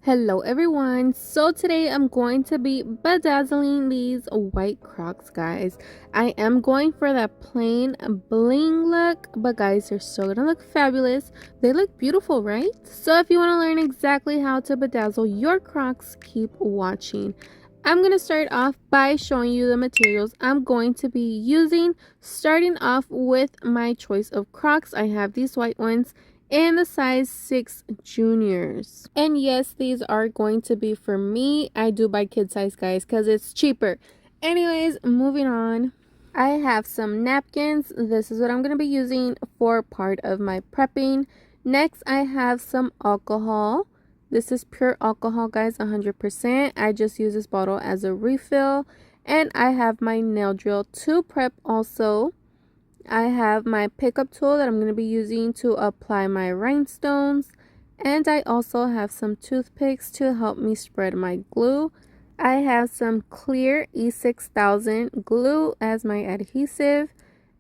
Hello everyone, so today I'm going to be bedazzling these white Crocs, guys. I am going for that plain bling look, but guys, they're still gonna look fabulous. They look beautiful, right? So if you want to learn exactly how to bedazzle your Crocs, keep watching. I'm gonna start off by showing you the materials I'm going to be using, starting off with my choice of Crocs. I have these white ones in the size 6 juniors, and yes, these are going to be for me. I do buy kid size, guys, because it's cheaper. Anyways, moving on, I have some napkins. This is what I'm going to be using for part of my prepping. Next, I have some alcohol. This is pure alcohol, guys, 100%. I just use this bottle as a refill. And I have my nail drill to prep also. I have my pickup tool that I'm going to be using to apply my rhinestones, and I also have some toothpicks to help me spread my glue. I have some clear 𝓭𝓸𝓻𝓮 glue as my adhesive,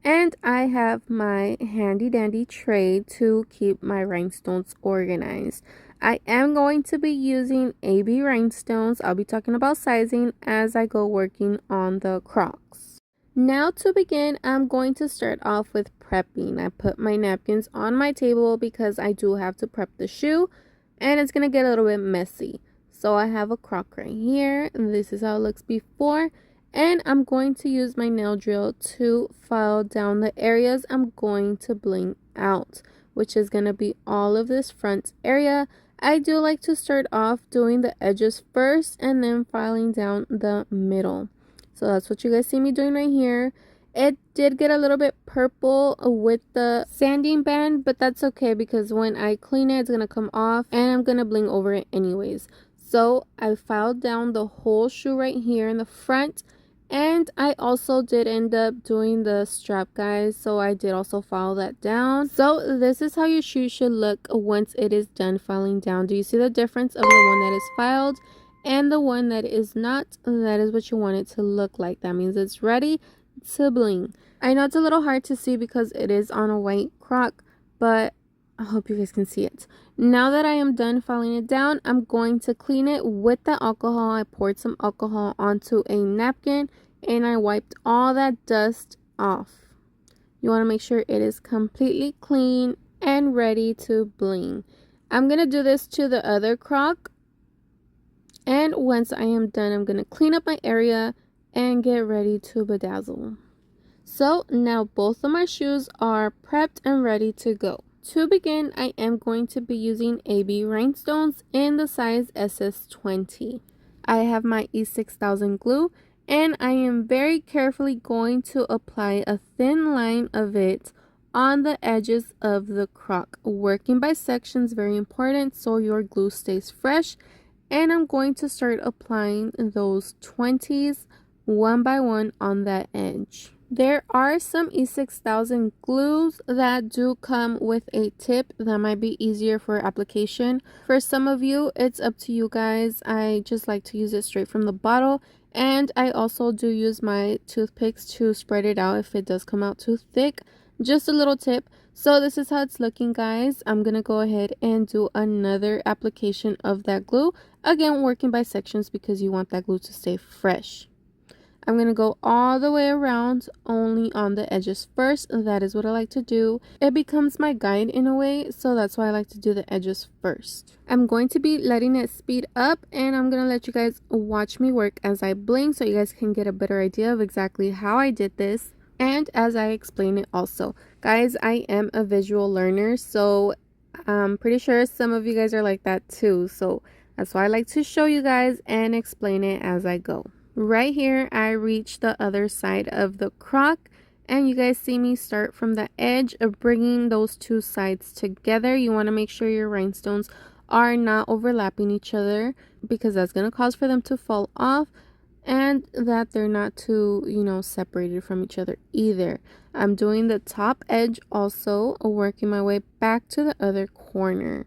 and I have my handy dandy tray to keep my rhinestones organized. I am going to be using AB rhinestones. I'll be talking about sizing as I go working on the Crocs. Now to begin, I'm going to start off with prepping. I put my napkins on my table because I do have to prep the shoe and it's going to get a little bit messy. So I have a Croc right here. This is how it looks before. And I'm going to use my nail drill to file down the areas I'm going to bling out, which is going to be all of this front area. I do like to start off doing the edges first and then filing down the middle. So that's what you guys see me doing right here. It did get a little bit purple with the sanding band, but that's okay because when I clean it, it's going to come off and I'm going to bling over it anyways. So I filed down the whole shoe right here in the front, and I also did end up doing the strap, guys. So I did also file that down. So this is how your shoe should look once it is done filing down. Do you see the difference of the one that is filed and the one that is not? That is what you want it to look like. That means it's ready to bling. I know it's a little hard to see because it is on a white Croc, but I hope you guys can see it. Now that I am done filing it down, I'm going to clean it with the alcohol. I poured some alcohol onto a napkin and I wiped all that dust off. You want to make sure it is completely clean and ready to bling. I'm going to do this to the other Croc. And once I am done, I'm going to clean up my area and get ready to bedazzle. So now both of my shoes are prepped and ready to go. To begin, I am going to be using AB rhinestones in the size SS20. I have my 𝓭𝓸𝓻𝓮 glue, and I am very carefully going to apply a thin line of it on the edges of the Croc. Working by sections, very important, so your glue stays fresh. And I'm going to start applying those 20s one by one on that edge. There are some 𝓭𝓸𝓻𝓮 glues that do come with a tip that might be easier for application. For some of you, it's up to you guys. I just like to use it straight from the bottle, and I also do use my toothpicks to spread it out if it does come out too thick. Just a little tip. So this is how it's looking, guys. I'm gonna go ahead and do another application of that glue, again working by sections because you want that glue to stay fresh. I'm going to go all the way around, only on the edges first. That is what I like to do. It becomes my guide in a way, so that's why I like to do the edges first. I'm going to be letting it speed up, and I'm going to let you guys watch me work as I bling so you guys can get a better idea of exactly how I did this and as I explain it also. Guys, I am a visual learner, so I'm pretty sure some of you guys are like that too. So that's why I like to show you guys and explain it as I go. Right here, I reach the other side of the Croc, and you guys see me start from the edge of bringing those two sides together. You want to make sure your rhinestones are not overlapping each other because that's going to cause for them to fall off, and that they're not too, separated from each other either. I'm doing the top edge also, working my way back to the other corner.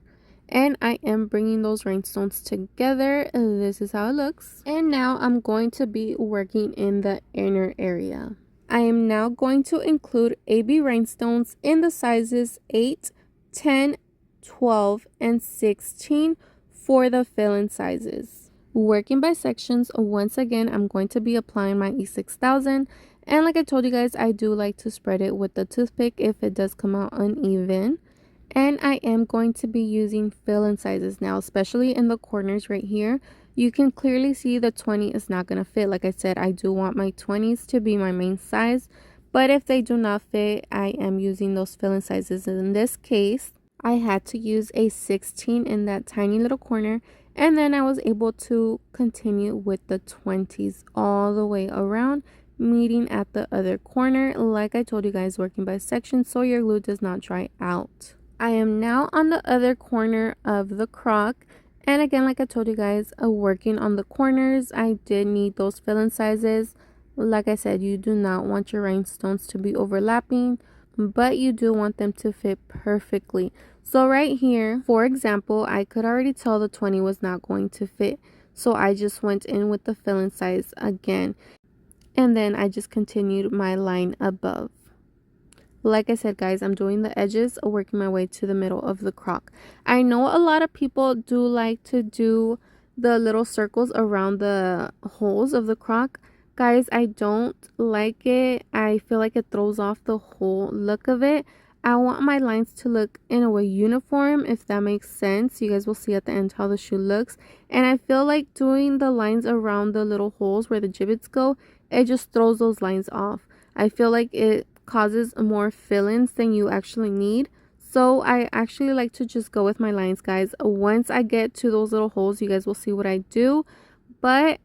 And I am bringing those rhinestones together. This is how it looks. And now I'm going to be working in the inner area. I am now going to include AB rhinestones in the sizes 8, 10, 12, and 16 for the fill-in sizes. Working by sections, once again, I'm going to be applying my 𝓭_6000. And like I told you guys, I do like to spread it with the toothpick if it does come out uneven. And I am going to be using fill-in sizes now, especially in the corners right here. You can clearly see the 20 is not going to fit. Like I said, I do want my 20s to be my main size. But if they do not fit, I am using those fill-in sizes. In this case, I had to use a 16 in that tiny little corner. And then I was able to continue with the 20s all the way around, meeting at the other corner. Like I told you guys, working by section so your glue does not dry out. I am now on the other corner of the croc. And again, like I told you guys, working on the corners, I did need those fill-in sizes. Like I said, you do not want your rhinestones to be overlapping, but you do want them to fit perfectly. So right here, for example, I could already tell the 20 was not going to fit. So I just went in with the fill-in size again. And then I just continued my line above. Like I said, guys, I'm doing the edges, working my way to the middle of the croc. I know a lot of people do like to do the little circles around the holes of the croc. Guys, I don't like it. I feel like it throws off the whole look of it. I want my lines to look in a way uniform, if that makes sense. You guys will see at the end how the shoe looks. And I feel like doing the lines around the little holes where the gibbets go, it just throws those lines off. I feel like it causes more fill-ins than you actually need. So I actually like to just go with my lines, guys. Once I get to those little holes, you guys will see what I do. But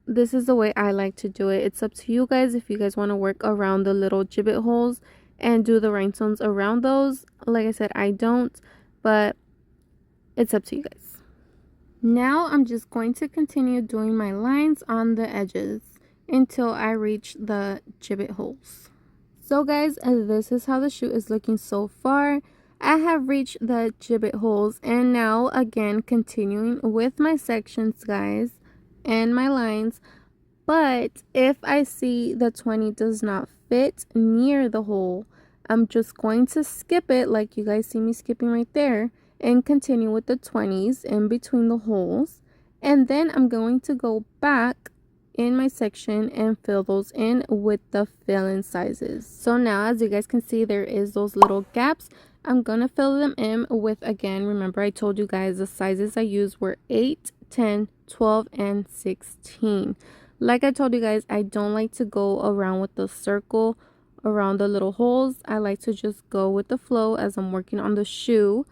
this is the way I like to do it. It's up to you guys if you guys want to work around the little gibbet holes and do the rhinestones around those. Like I said, I don't, but it's up to you guys. Now I'm just going to continue doing my lines on the edges until I reach the gibbet holes. So guys, this is how the shoe is looking so far. I have reached the gibbet holes, and now again continuing with my sections, guys, and my lines. But if I see the 20 does not fit near the hole, I'm just going to skip it like you guys see me skipping right there, and continue with the 20s in between the holes. And then I'm going to go back in my section and fill those in with the fill-in sizes. So now, as you guys can see, there is those little gaps. I'm gonna fill them in with, again, remember I told you guys the sizes I used were 8, 10, 12, and 16. Like I told you guys, I don't like to go around with the circle around the little holes. I like to just go with the flow as I'm working on the shoe,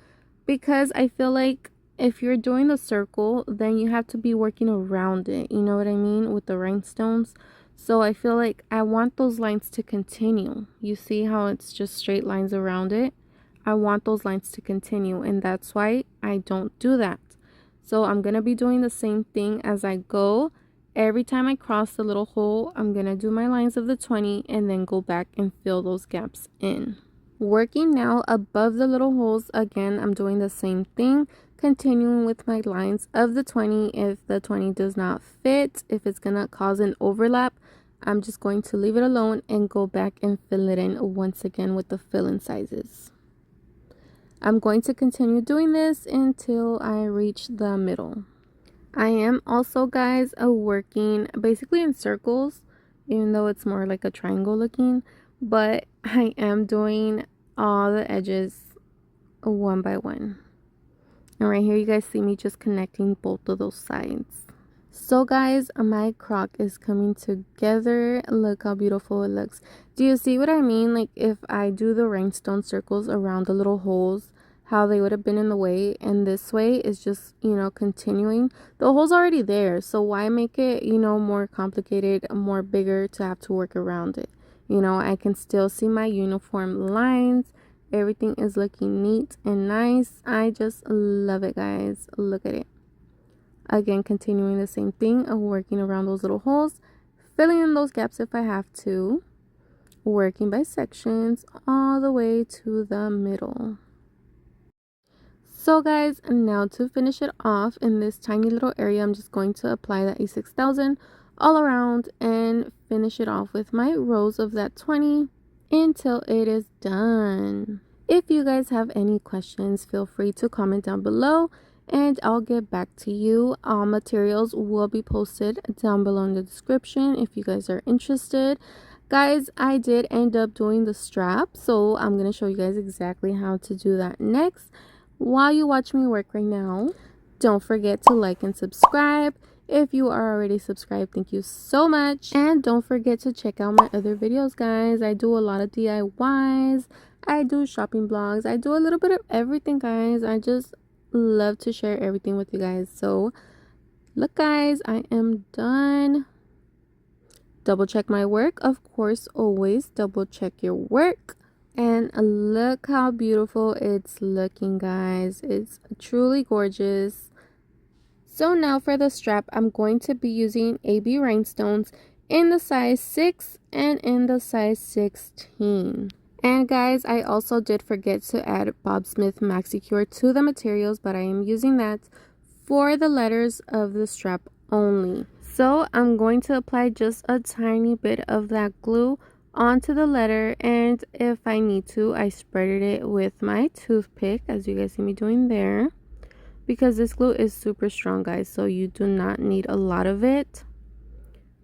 because I feel like if you're doing the circle, then you have to be working around it, you know what I mean, with the rhinestones. So I feel like I want those lines to continue. You see how it's just straight lines around it? I want those lines to continue, and that's why I don't do that. So I'm gonna be doing the same thing as I go. Every time I cross the little hole, I'm gonna do my lines of the 20 and then go back and fill those gaps in. Working now above the little holes, again, I'm doing the same thing, continuing with my lines of the 20. If the 20 does not fit, if it's gonna cause an overlap, I'm just going to leave it alone and go back and fill it in once again with the fill-in sizes. I'm going to continue doing this until I reach the middle. I am also, guys, working basically in circles, even though it's more like a triangle looking, but I am doing all the edges one by one. And right here you guys see me just connecting both of those sides. So guys, my croc is coming together. Look how beautiful it looks. Do you see what I mean? Like if I do the rhinestone circles around the little holes, how they would have been in the way, and this way is just, you know, continuing. The hole's already there, so why make it, you know, more complicated, more bigger to have to work around it? You know, I can still see my uniform lines. Everything is looking neat and nice. I just love it, guys. Look at it. Again, continuing the same thing of working around those little holes, filling in those gaps if I have to, working by sections all the way to the middle. So guys, now to finish it off in this tiny little area, I'm just going to apply that 𝓭_6000 all around and finish it off with my rows of that 20 until it is done. If you guys have any questions, feel free to comment down below. and I'll get back to you. All materials will be posted down below in the description if you guys are interested. Guys, I did end up doing the strap, so I'm going to show you guys exactly how to do that next. While you watch me work right now, don't forget to like and subscribe. If you are already subscribed, thank you so much. And don't forget to check out my other videos, guys. I do a lot of DIYs. I do shopping vlogs. I do a little bit of everything, guys. I just love to share everything with you guys. So look, guys, I am done. Double check my work. Of course, always double check your work. And look how beautiful it's looking, guys. It's truly gorgeous. So now for the strap, I'm going to be using AB Rhinestones in the size 6 and in the size 16. And guys, I also did forget to add Smith Maxi-cure to the materials, but I am using that for the letters of the strap only. So I'm going to apply just a tiny bit of that glue onto the letter, and if I need to, I spreaded it with my toothpick, as you guys see me doing there, because this glue is super strong, guys, so you do not need a lot of it.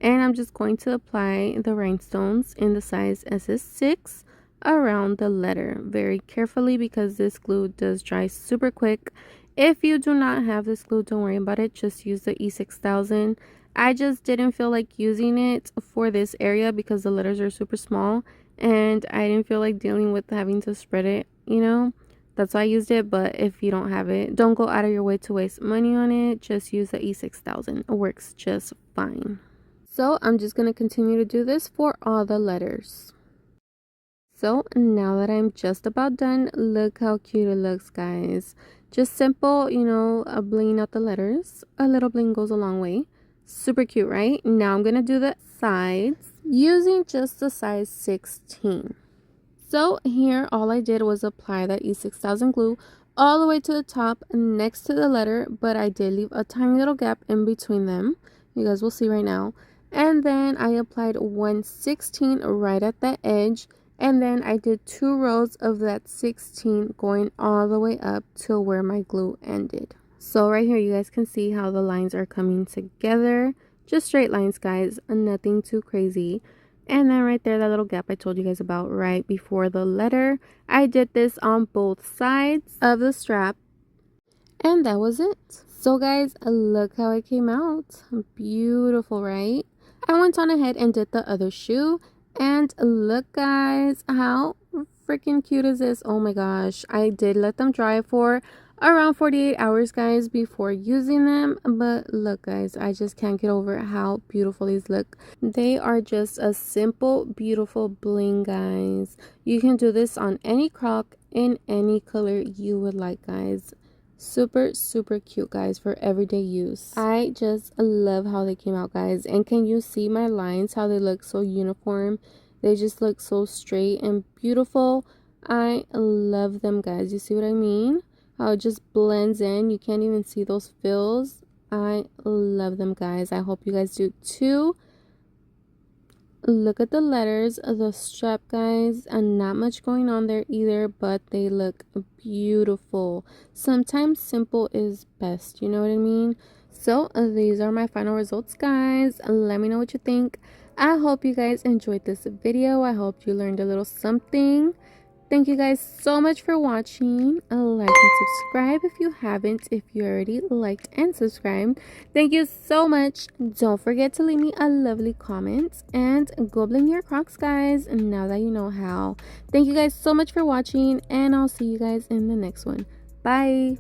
And I'm just going to apply the rhinestones in the size SS6 around the letter very carefully, because this glue does dry super quick. If you do not have this glue, don't worry about it, just use the 𝓭6000. I just didn't feel like using it for this area because the letters are super small, and I didn't feel like dealing with having to spread it, you know. That's why I used it. But if you don't have it, don't go out of your way to waste money on it. Just use the 𝓭6000. It works just fine. So I'm just going to continue to do this for all the letters. So now that I'm just about done, look how cute it looks, guys. Just simple, you know, blinging out the letters. A little bling goes a long way. Super cute, right? Now I'm going to do the sides using just the size 16. So here all I did was apply that 𝓭6000 glue all the way to the top next to the letter, but I did leave a tiny little gap in between them. You guys will see right now. And then I applied 1/16 right at the edge, and then I did 2 rows of that 16 going all the way up to where my glue ended. So right here you guys can see how the lines are coming together. Just straight lines, guys, nothing too crazy. And then right there, that little gap I told you guys about right before the letter, I did this on both sides of the strap, and that was it. So guys, look how it came out. Beautiful, right? I went on ahead and did the other shoe, and look, guys, how freaking cute is this? Oh my gosh, I did let them dry for around 48 hours, guys, before using them. But look, guys, I just can't get over how beautiful these look. They are just a simple, beautiful bling, guys. You can do this on any croc in any color you would like, guys. Super, super cute, guys, for everyday use. I just love how they came out, guys. And can you see my lines, how they look so uniform? They just look so straight and beautiful. I love them, guys. You see what I mean? How it just blends in. You can't even see those fills. I love them, guys. I hope you guys do too. Look at the letters of the strap, guys, and not much going on there either, but they look beautiful. Sometimes simple is best, you know what I mean? So these are my final results, guys. Let me know what you think. I hope you guys enjoyed this video. I hope you learned a little something. Thank you guys so much for watching. Like and subscribe if you haven't, if you already liked and subscribed. Thank you so much. Don't forget to leave me a lovely comment, and go bling your crocs, guys, now that you know how. Thank you guys so much for watching, and I'll see you guys in the next one. Bye.